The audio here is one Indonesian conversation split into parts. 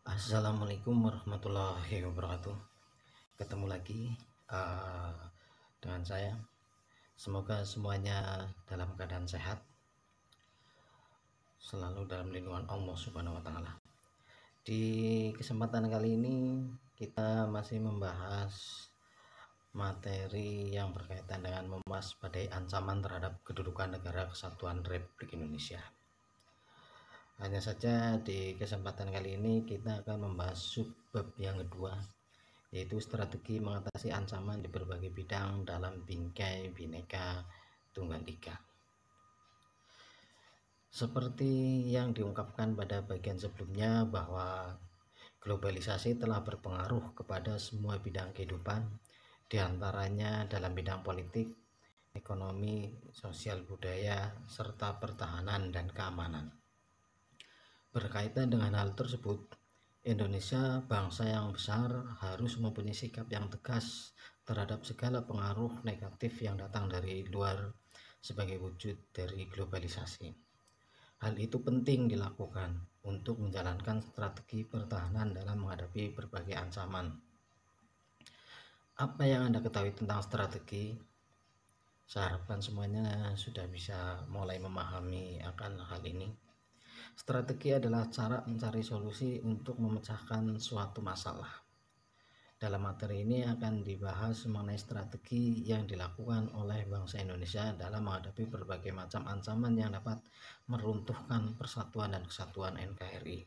Assalamualaikum warahmatullahi wabarakatuh. Ketemu lagi uh, dengan saya. Semoga semuanya dalam keadaan sehat, selalu dalam lindungan Allah Subhanahu wa taala. Di kesempatan kali ini kita masih membahas materi yang berkaitan dengan mewaspadai ancaman terhadap kedudukan negara kesatuan Republik Indonesia. Hanya saja di kesempatan kali ini kita akan membahas subbab yang kedua, yaitu strategi mengatasi ancaman di berbagai bidang dalam bingkai Bhinneka Tunggal Ika. Seperti yang diungkapkan pada bagian sebelumnya bahwa globalisasi telah berpengaruh kepada semua bidang kehidupan, diantaranya dalam bidang politik, ekonomi, sosial budaya, serta pertahanan dan keamanan. Berkaitan dengan hal tersebut, Indonesia, bangsa yang besar, harus mempunyai sikap yang tegas terhadap segala pengaruh negatif yang datang dari luar sebagai wujud dari globalisasi. Hal itu penting dilakukan untuk menjalankan strategi pertahanan dalam menghadapi berbagai ancaman. Apa yang Anda ketahui tentang strategi? Saya harapkan semuanya sudah bisa mulai memahami akan hal ini. Strategi adalah cara mencari solusi untuk memecahkan suatu masalah. Dalam materi ini akan dibahas mengenai strategi yang dilakukan oleh bangsa Indonesia dalam menghadapi berbagai macam ancaman yang dapat meruntuhkan persatuan dan kesatuan NKRI.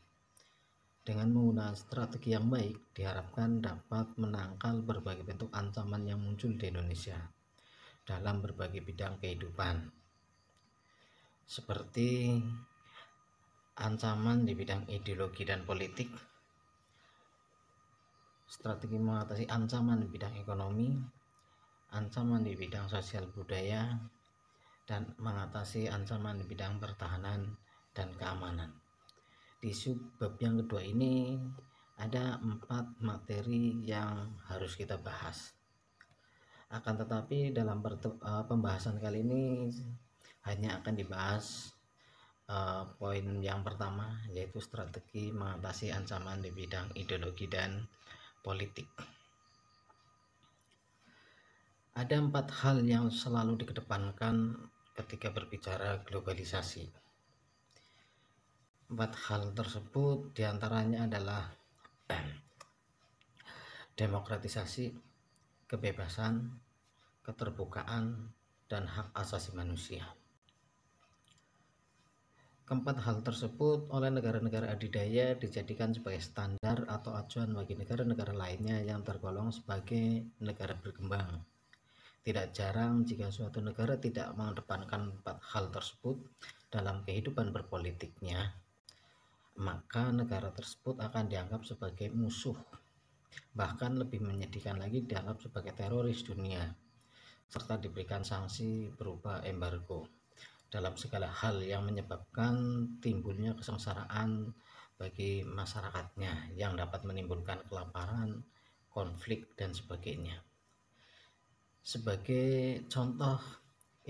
Dengan menggunakan strategi yang baik, diharapkan dapat menangkal berbagai bentuk ancaman yang muncul di Indonesia dalam berbagai bidang kehidupan, seperti ancaman di bidang ideologi dan politik, strategi mengatasi ancaman di bidang ekonomi, ancaman di bidang sosial budaya, dan mengatasi ancaman di bidang pertahanan dan keamanan. Di subbab yang kedua ini ada 4 materi yang harus kita bahas. Akan tetapi dalam pembahasan kali ini hanya akan dibahas poin yang pertama, yaitu strategi mengatasi ancaman di bidang ideologi dan politik. Ada 4 hal yang selalu dikedepankan ketika berbicara globalisasi. 4 hal tersebut diantaranya adalah demokratisasi, kebebasan, keterbukaan, dan hak asasi manusia. Keempat hal tersebut oleh negara-negara adidaya dijadikan sebagai standar atau acuan bagi negara-negara lainnya yang tergolong sebagai negara berkembang. Tidak jarang jika suatu negara tidak mengedepankan 4 hal tersebut dalam kehidupan berpolitiknya, maka negara tersebut akan dianggap sebagai musuh. Bahkan lebih menyedihkan lagi, dianggap sebagai teroris dunia, serta diberikan sanksi berupa embargo dalam segala hal yang menyebabkan timbulnya kesengsaraan bagi masyarakatnya yang dapat menimbulkan kelaparan, konflik, dan sebagainya. Sebagai contoh,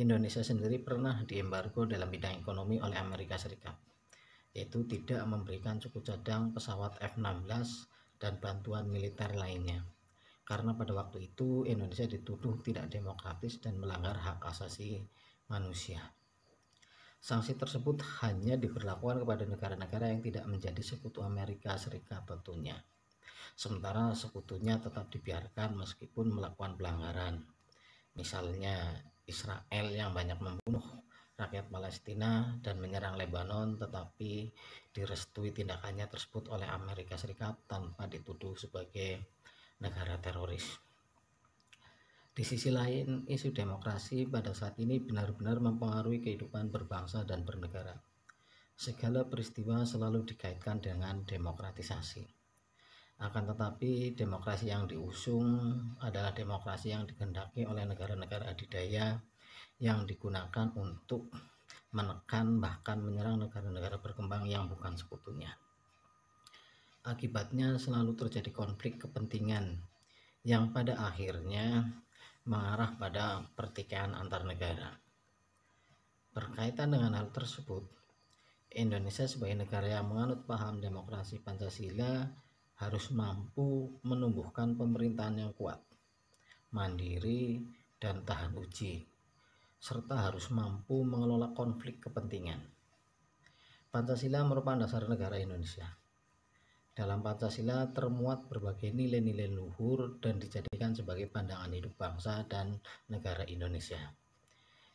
Indonesia sendiri pernah diembargo dalam bidang ekonomi oleh Amerika Serikat, yaitu tidak memberikan suku cadang pesawat F-16 dan bantuan militer lainnya, karena pada waktu itu Indonesia dituduh tidak demokratis dan melanggar hak asasi manusia. Sanksi tersebut hanya diberlakukan kepada negara-negara yang tidak menjadi sekutu Amerika Serikat tentunya. Sementara sekutunya tetap dibiarkan meskipun melakukan pelanggaran. Misalnya Israel yang banyak membunuh rakyat Palestina dan menyerang Lebanon, tetapi direstui tindakannya tersebut oleh Amerika Serikat tanpa dituduh sebagai negara teroris. Di sisi lain, isu demokrasi pada saat ini benar-benar mempengaruhi kehidupan berbangsa dan bernegara. Segala peristiwa selalu dikaitkan dengan demokratisasi. Akan tetapi, demokrasi yang diusung adalah demokrasi yang dikehendaki oleh negara-negara adidaya yang digunakan untuk menekan bahkan menyerang negara-negara berkembang yang bukan sekutunya. Akibatnya selalu terjadi konflik kepentingan yang pada akhirnya mengarah pada pertikaian antar negara. Berkaitan dengan hal tersebut, Indonesia sebagai negara yang menganut paham demokrasi Pancasila harus mampu menumbuhkan pemerintahan yang kuat, mandiri, dan tahan uji, serta harus mampu mengelola konflik kepentingan. Pancasila merupakan dasar negara Indonesia. Dalam Pancasila termuat berbagai nilai-nilai luhur dan dijadikan sebagai pandangan hidup bangsa dan negara Indonesia.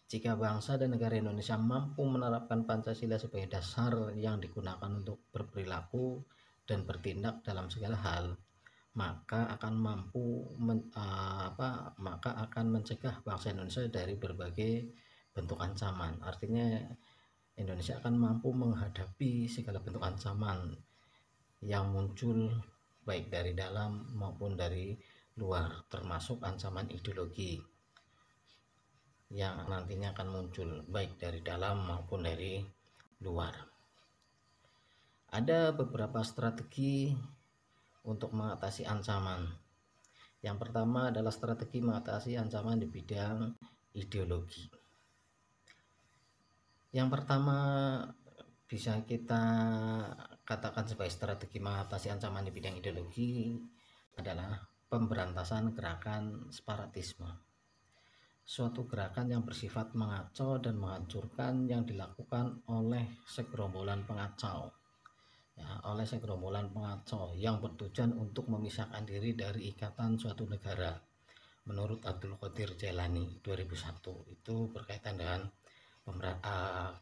Jika bangsa dan negara Indonesia mampu menerapkan Pancasila sebagai dasar yang digunakan untuk berperilaku dan bertindak dalam segala hal, maka akan mencegah bangsa Indonesia dari berbagai bentuk ancaman. Artinya Indonesia akan mampu menghadapi segala bentuk ancaman yang muncul baik dari dalam maupun dari luar, termasuk ancaman ideologi yang nantinya akan muncul baik dari dalam maupun dari luar. Ada beberapa strategi untuk mengatasi ancaman. Yang pertama adalah strategi mengatasi ancaman di bidang ideologi. Yang pertama bisa kita katakan sebagai strategi mengatasi ancaman di bidang ideologi adalah pemberantasan gerakan separatisme. Suatu gerakan yang bersifat mengacau dan menghancurkan yang dilakukan oleh segerombolan pengacau. Yang bertujuan untuk memisahkan diri dari ikatan suatu negara. Menurut Abdul Qadir Jailani 2001 itu berkaitan dengan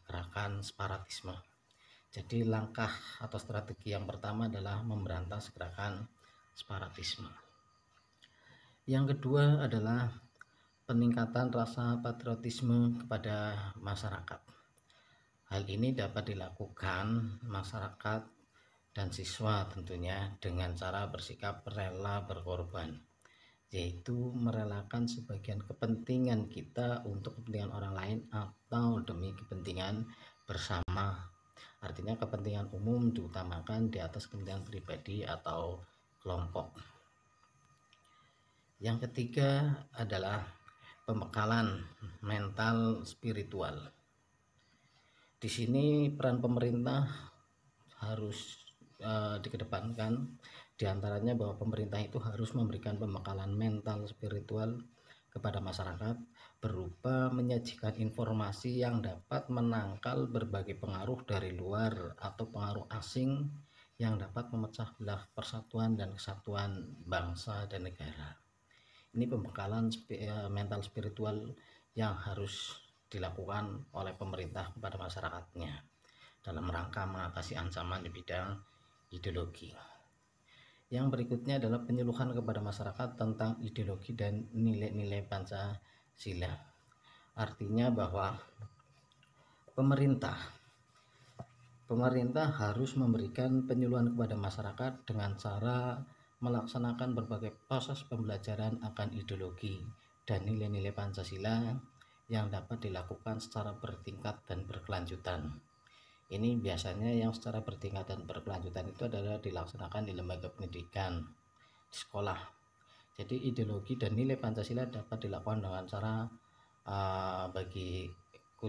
gerakan separatisme. Jadi langkah atau strategi yang pertama adalah memberantas gerakan separatisme. Yang kedua adalah peningkatan rasa patriotisme kepada masyarakat. Hal ini dapat dilakukan masyarakat dan siswa tentunya dengan cara bersikap rela berkorban, yaitu merelakan sebagian kepentingan kita untuk kepentingan orang lain atau demi kepentingan bersama. Artinya kepentingan umum diutamakan di atas kepentingan pribadi atau kelompok. Yang ketiga adalah pembekalan mental spiritual. Di sini peran pemerintah harus dikedepankan, diantaranya bahwa pemerintah itu harus memberikan pembekalan mental spiritual kepada masyarakat berupa menyajikan informasi yang dapat menangkal berbagai pengaruh dari luar atau pengaruh asing yang dapat memecah belah persatuan dan kesatuan bangsa dan negara. Ini pembekalan mental spiritual yang harus dilakukan oleh pemerintah kepada masyarakatnya dalam rangka mengatasi ancaman di bidang ideologi. Yang berikutnya adalah penyuluhan kepada masyarakat tentang ideologi dan nilai-nilai Pancasila. Artinya bahwa pemerintah harus memberikan penyuluhan kepada masyarakat dengan cara melaksanakan berbagai proses pembelajaran akan ideologi dan nilai-nilai Pancasila yang dapat dilakukan secara bertingkat dan berkelanjutan. Ini biasanya yang secara bertingkat dan berkelanjutan itu adalah dilaksanakan di lembaga pendidikan, di sekolah. Jadi ideologi dan nilai Pancasila dapat dilakukan dengan cara bagi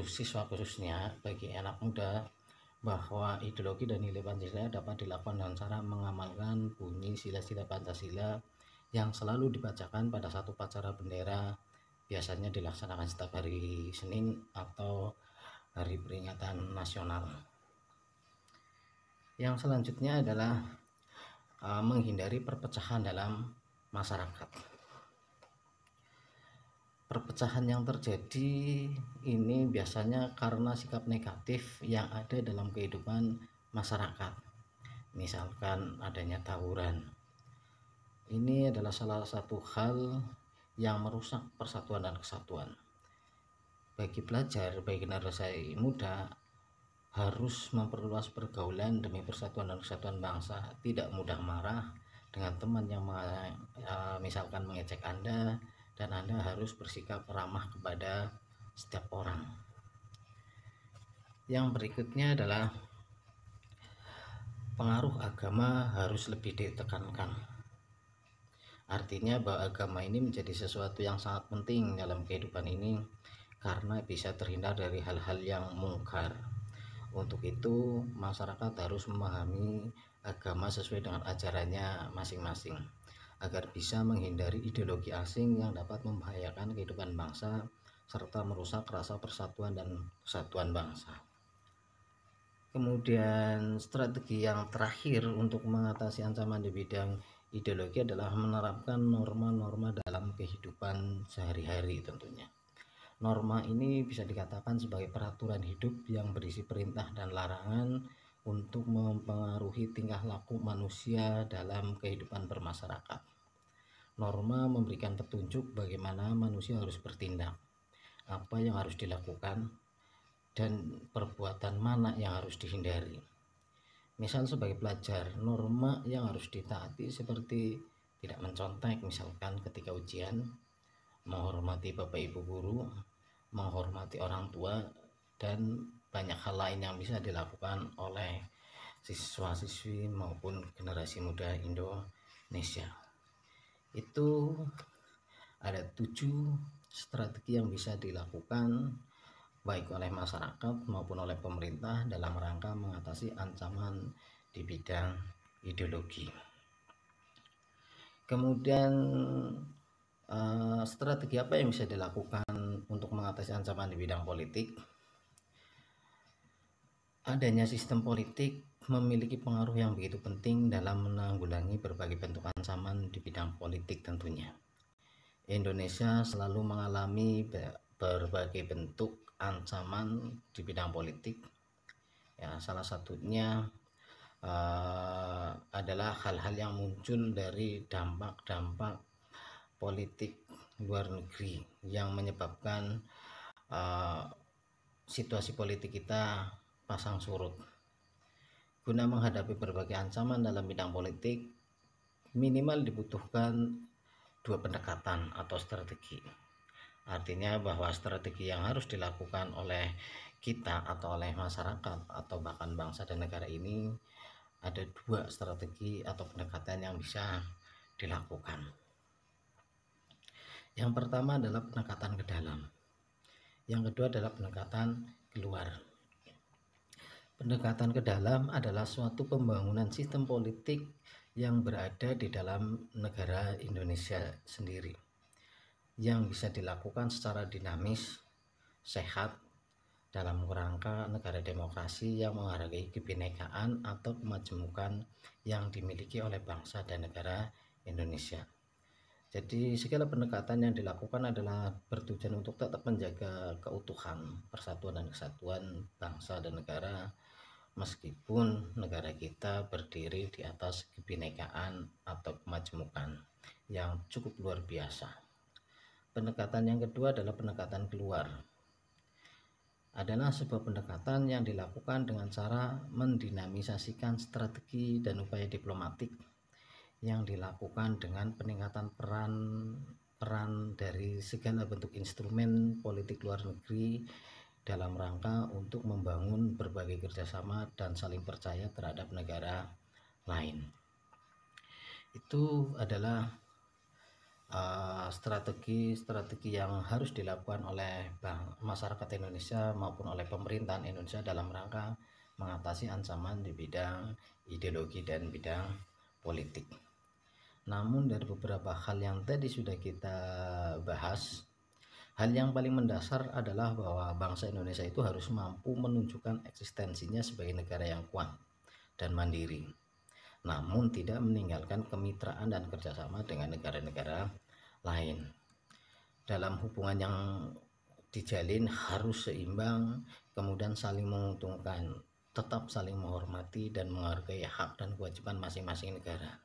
siswa khususnya, bagi anak muda, bahwa ideologi dan nilai Pancasila dapat dilakukan dengan cara mengamalkan bunyi sila-sila Pancasila yang selalu dibacakan pada satu upacara bendera, biasanya dilaksanakan setiap hari Senin atau hari peringatan nasional. Yang selanjutnya adalah menghindari perpecahan dalam masyarakat. Perpecahan yang terjadi ini biasanya karena sikap negatif yang ada dalam kehidupan masyarakat. Misalkan adanya tawuran. Ini adalah salah satu hal yang merusak persatuan dan kesatuan. Bagi pelajar, bagi generasi muda, harus memperluas pergaulan demi persatuan dan kesatuan bangsa. Tidak mudah marah dengan teman yang misalkan mengejek Anda, dan Anda harus bersikap ramah kepada setiap orang. Yang berikutnya adalah pengaruh agama harus lebih ditekankan. Artinya bahwa agama ini menjadi sesuatu yang sangat penting dalam kehidupan ini karena bisa terhindar dari hal-hal yang mungkar. Untuk itu, masyarakat harus memahami agama sesuai dengan ajarannya masing-masing agar bisa menghindari ideologi asing yang dapat membahayakan kehidupan bangsa serta merusak rasa persatuan dan kesatuan bangsa. Kemudian strategi yang terakhir untuk mengatasi ancaman di bidang ideologi adalah menerapkan norma-norma dalam kehidupan sehari-hari tentunya. Norma ini bisa dikatakan sebagai peraturan hidup yang berisi perintah dan larangan untuk mempengaruhi tingkah laku manusia dalam kehidupan bermasyarakat. Norma memberikan petunjuk bagaimana manusia harus bertindak, apa yang harus dilakukan, dan perbuatan mana yang harus dihindari. Misal sebagai pelajar, norma yang harus ditaati seperti tidak mencontek misalkan ketika ujian, menghormati bapak ibu guru, menghormati orang tua, dan banyak hal lain yang bisa dilakukan oleh siswa-siswi maupun generasi muda Indonesia. Itu ada 7 strategi yang bisa dilakukan baik oleh masyarakat maupun oleh pemerintah dalam rangka mengatasi ancaman di bidang ideologi. Kemudian strategi apa yang bisa dilakukan untuk mengatasi ancaman di bidang politik? Adanya sistem politik memiliki pengaruh yang begitu penting dalam menanggulangi berbagai bentuk ancaman di bidang politik tentunya. Indonesia selalu mengalami berbagai bentuk ancaman di bidang politik. Ya, salah satunya adalah hal-hal yang muncul dari dampak-dampak politik luar negeri yang menyebabkan situasi politik kita pasang surut. Guna menghadapi berbagai ancaman dalam bidang politik, minimal dibutuhkan 2 pendekatan atau strategi. Artinya bahwa strategi yang harus dilakukan oleh kita atau oleh masyarakat atau bahkan bangsa dan negara ini ada 2 strategi atau pendekatan yang bisa dilakukan. Yang pertama adalah pendekatan ke dalam. Yang kedua adalah pendekatan keluar. Pendekatan ke dalam adalah suatu pembangunan sistem politik yang berada di dalam negara Indonesia sendiri, yang bisa dilakukan secara dinamis, sehat, dalam kerangka negara demokrasi yang menghargai kebinekaan atau kemajemukan yang dimiliki oleh bangsa dan negara Indonesia. Jadi segala pendekatan yang dilakukan adalah bertujuan untuk tetap menjaga keutuhan, persatuan dan kesatuan bangsa dan negara, meskipun negara kita berdiri di atas kebinekaan atau kemajemukan yang cukup luar biasa. Pendekatan yang kedua adalah pendekatan keluar. Adalah sebuah pendekatan yang dilakukan dengan cara mendinamisasikan strategi dan upaya diplomatik yang dilakukan dengan peningkatan peran dari segala bentuk instrumen politik luar negeri dalam rangka untuk membangun berbagai kerjasama dan saling percaya terhadap negara lain. Itu adalah strategi-strategi yang harus dilakukan oleh masyarakat Indonesia maupun oleh pemerintahan Indonesia dalam rangka mengatasi ancaman di bidang ideologi dan bidang politik. Namun dari beberapa hal yang tadi sudah kita bahas, hal yang paling mendasar adalah bahwa bangsa Indonesia itu harus mampu menunjukkan eksistensinya sebagai negara yang kuat dan mandiri, namun tidak meninggalkan kemitraan dan kerjasama dengan negara-negara lain. Dalam hubungan yang dijalin harus seimbang, kemudian saling menguntungkan, tetap saling menghormati dan menghargai hak dan kewajiban masing-masing negara.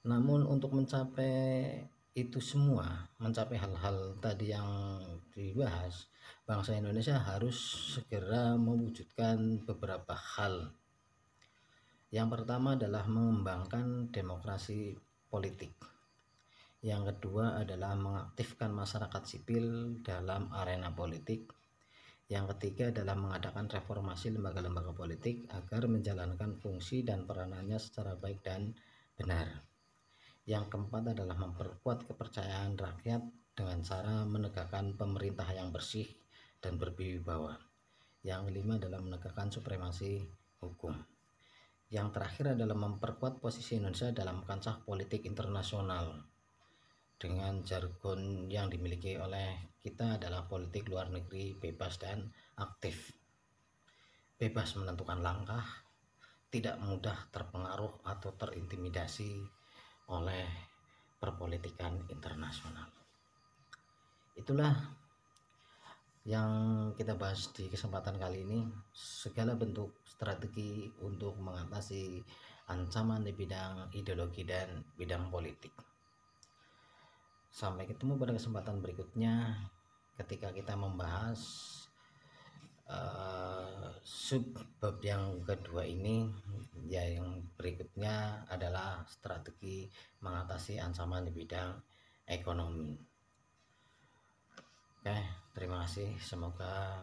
Namun untuk mencapai itu semua, mencapai hal-hal tadi yang dibahas, bangsa Indonesia harus segera mewujudkan beberapa hal. Yang pertama adalah mengembangkan demokrasi politik. Yang kedua adalah mengaktifkan masyarakat sipil dalam arena politik. Yang ketiga adalah mengadakan reformasi lembaga-lembaga politik agar menjalankan fungsi dan peranannya secara baik dan benar. Yang keempat adalah memperkuat kepercayaan rakyat dengan cara menegakkan pemerintah yang bersih dan berwibawa. Yang kelima adalah menegakkan supremasi hukum. Yang terakhir adalah memperkuat posisi Indonesia dalam kancah politik internasional. Dengan jargon yang dimiliki oleh kita adalah politik luar negeri bebas dan aktif. Bebas menentukan langkah, tidak mudah terpengaruh atau terintimidasi oleh perpolitikan internasional. Itulah yang kita bahas di kesempatan kali ini, segala bentuk strategi untuk mengatasi ancaman di bidang ideologi dan bidang politik. Sampai ketemu pada kesempatan berikutnya ketika kita membahas subbab yang kedua ini. Yang berikutnya adalah strategi mengatasi ancaman di bidang ekonomi. Oke, terima kasih. Semoga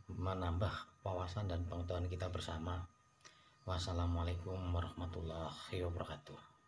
menambah wawasan dan pengetahuan kita bersama. Wassalamualaikum warahmatullahi wabarakatuh.